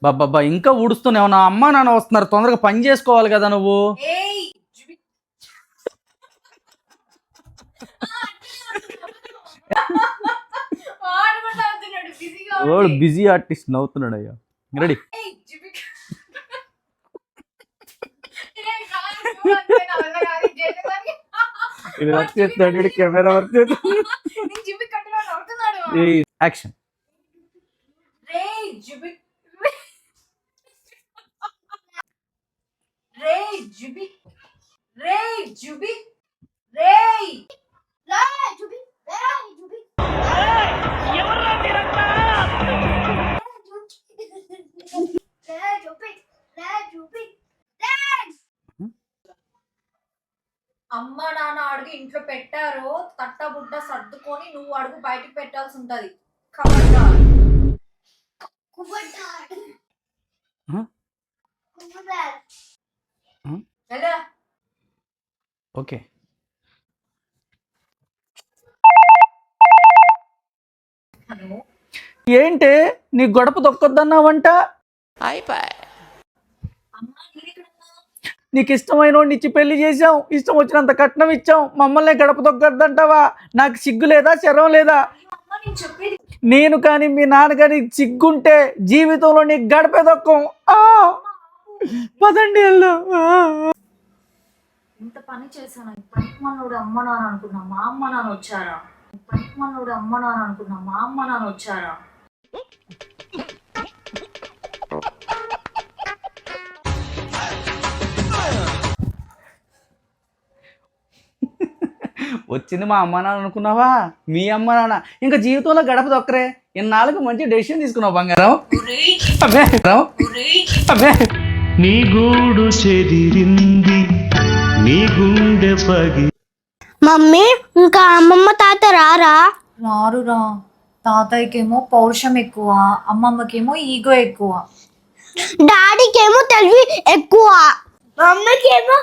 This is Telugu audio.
బాబా ఇంకా ఊడుస్తున్నావు. నా అమ్మ నాన్న వస్తున్నారు, తొందరగా పని చేసుకోవాలి కదా నువ్వు. వాడు బిజీ ఆర్టిస్ట్ నవ్వుతున్నాడు అయ్యా. రెడీ? Camera work action. అమ్మ నాన్న అడుగు ఇంట్లో పెట్టారు, తట్ట బుట్ట సర్దుకొని నువ్వు అడుగు బయటకు పెట్టాల్సి ఉంటది. ఓకే. ఏంటి నీ గడప దొక్కొద్దన్నావంట? నీకు ఇష్టమైన వాడిని ఇచ్చి పెళ్లి చేసాం, ఇష్టం వచ్చినంత కట్నం ఇచ్చాం, మమ్మల్ని గడప దొక్కొద్దంటావా? నాకు సిగ్గు లేదా, శరం లేదా? నేను కానీ మీ నాన్న కానీ సిగ్గుంటే జీవితంలో నీకు గడపే దొక్కం. పదండి వెళ్దాం. ఇంత పని చేశాను, పనికిమల్లుడు అమ్మ నాన్న అనుకున్నా, మా అమ్మ నాన్న వచ్చారా? పనికిమల్లుడు అమ్మ నాన్న అనుకున్నా, మా అమ్మ నాన్న వచ్చారా? వచ్చింది మా అమ్మ నాన్న అనుకున్నావా? మీ అమ్మ నాన్న. ఇంకా జీవితంలో గడప దొక్కరే. ఇన్నాళ్ళకు మంచి డెసిషన్ తీసుకున్నావు బంగారం. నీ గూడు చెదిరింది, నీ గుండె పగి. మమ్మీ ఇంకా అమ్మమ్మ తాత రారా? రారురా. తాతయ్యకేమో పౌరుషం ఎక్కువ, అమ్మమ్మకేమో ఈగో ఎక్కువ, డాడీకేమో తెలివి ఎక్కువ, మమ్మీకేమో